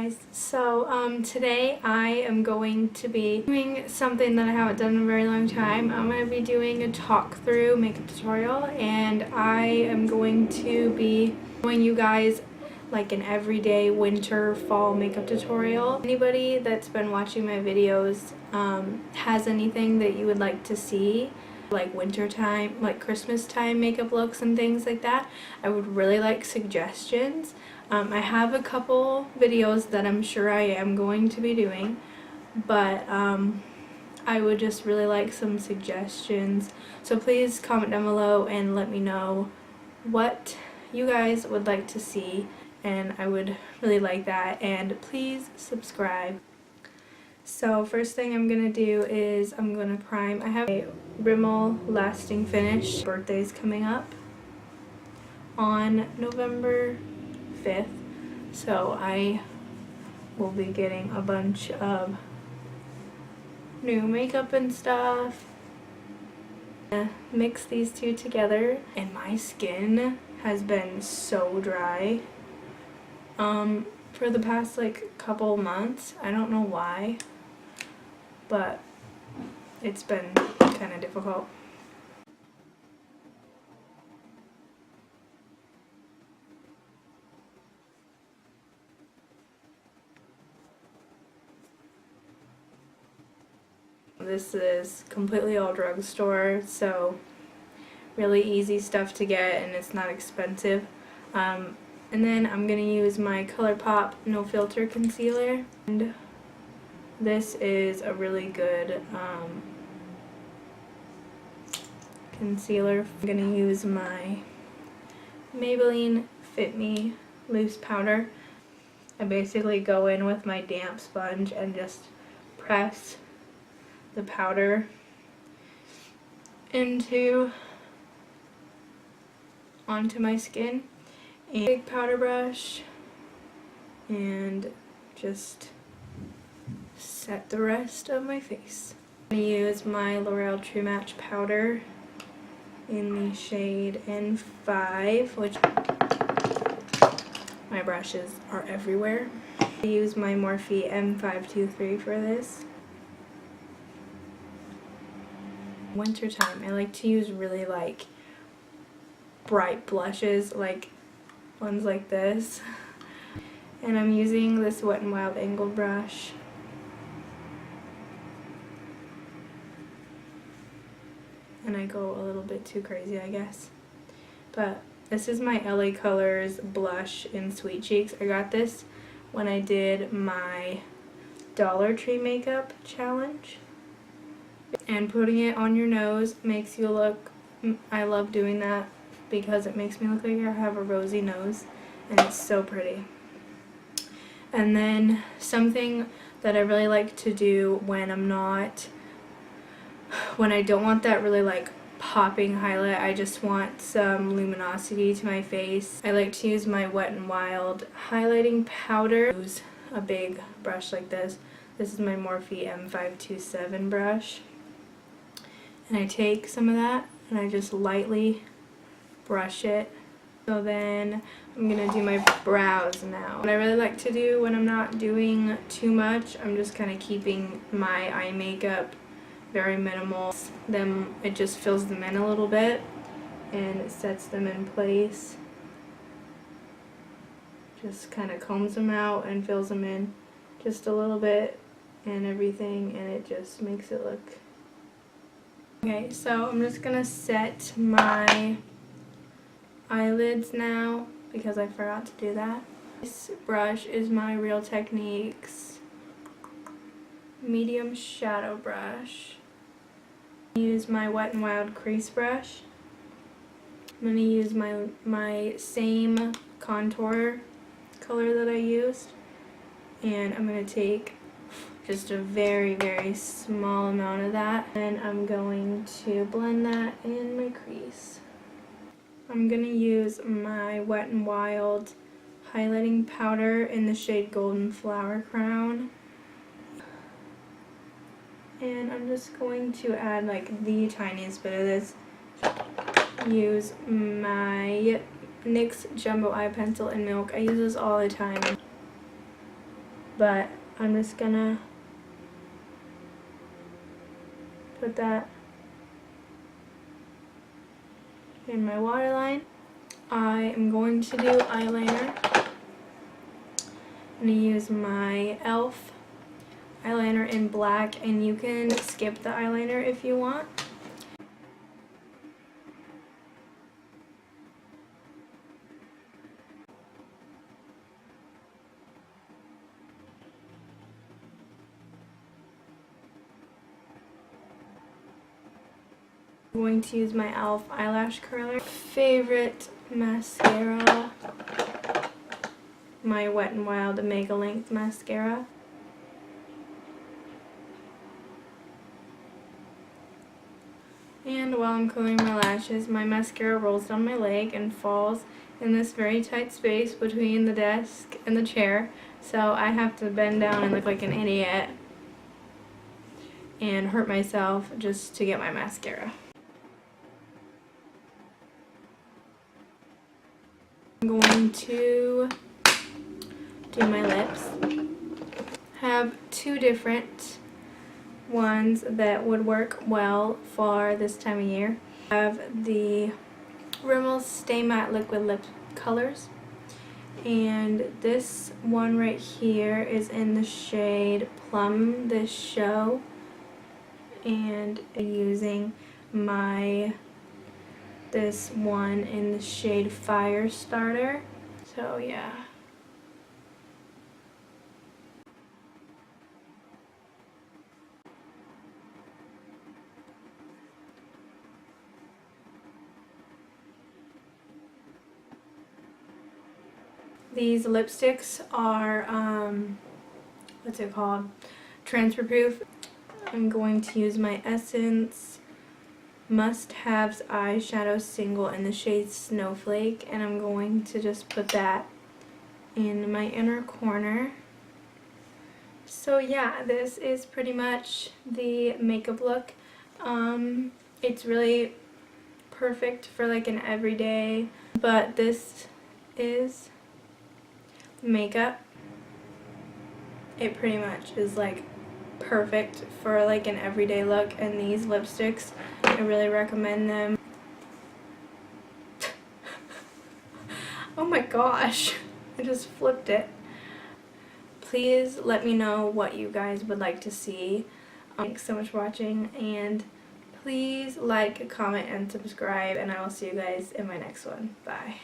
guys. So today I am going to be doing something that I haven't done in a very long time. I'm going to be doing a talk through makeup tutorial, and I am going to be showing you guys like an everyday winter fall makeup tutorial. Anybody that's been watching my videos has anything that you would like to see, like winter time, like Christmas time makeup looks and things like that, I would really like suggestions. I have a couple videos that I'm sure I am going to be doing, but I would just really like some suggestions. So please comment down below and let me know what you guys would like to see, and I would really like that. And please subscribe. So first thing I'm going to do is I'm going to prime. I have a Rimmel Lasting Finish. Birthday's coming up on November 5th, so I will be getting a bunch of new makeup and stuff. Mix these two together, and my skin has been so dry for the past like couple months. I don't know why, but it's been kind of difficult. This is completely all drugstore, so really easy stuff to get, and it's not expensive. And then I'm going to use my Colourpop No Filter Concealer. And this is a really good concealer. I'm going to use my Maybelline Fit Me Loose Powder. I basically go in with my damp sponge and just press the powder onto my skin. And a big powder brush, and just set the rest of my face. I'm going to use my L'Oreal True Match powder in the shade N5, which my brushes are everywhere. I use my Morphe M523 for this. Winter time, I like to use really like bright blushes, like ones like this. And I'm using this Wet n Wild angled brush. And I go a little bit too crazy, I guess. But this is my LA Colors blush in Sweet Cheeks. I got this when I did my Dollar Tree makeup challenge. And putting it on your nose makes you look, I love doing that because it makes me look like I have a rosy nose, and it's so pretty. And then something that I really like to do when I don't want that really like popping highlight, I just want some luminosity to my face, I like to use my Wet n Wild highlighting powder. Use a big brush like this. This is my Morphe M527 brush. And I take some of that and I just lightly brush it. So then I'm going to do my brows now. What I really like to do when I'm not doing too much, I'm just kind of keeping my eye makeup very minimal. Then it just fills them in a little bit and it sets them in place. Just kind of combs them out and fills them in just a little bit and everything, and it just makes it look. Okay, so I'm just gonna set my eyelids now because I forgot to do that. This brush is my Real Techniques medium shadow brush. I use my Wet n Wild crease brush. I'm gonna use my same contour color that I used, and I'm gonna take just a very, very small amount of that, and I'm going to blend that in my crease. I'm going to use my Wet n Wild highlighting powder in the shade Golden Flower Crown. And I'm just going to add like the tiniest bit of this. Use my NYX Jumbo Eye Pencil in Milk. I use this all the time. but I'm just gonna put that in my waterline. I am going to do eyeliner. I'm going to use my e.l.f. eyeliner in black, and you can skip the eyeliner if you want. I'm going to use my e.l.f. eyelash curler. Favorite mascara, my Wet n Wild Mega Length mascara. And while I'm curling my lashes, my mascara rolls down my leg and falls in this very tight space between the desk and the chair. So I have to bend down and look like an idiot and hurt myself just to get my mascara. I'm going to do my lips. I have two different ones that would work well for this time of year. I have the Rimmel Stay Matte Liquid Lip Colors, and this one right here is in the shade Plum, this show, and using this one in the shade Fire Starter. So yeah. These lipsticks are, what's it called? Transfer proof. I'm going to use my Essence Must Haves eyeshadow single in the shade Snowflake, and I'm going to just put that in my inner corner. So yeah, this is pretty much the makeup look. It's really perfect for like an everyday, but this is makeup. It pretty much is like perfect for like an everyday look, and these lipsticks, I really recommend them. Oh my gosh, I just flipped it. Please let me know what you guys would like to see. Thanks so much for watching, and please like, comment, and subscribe, and I will see you guys in my next one. Bye.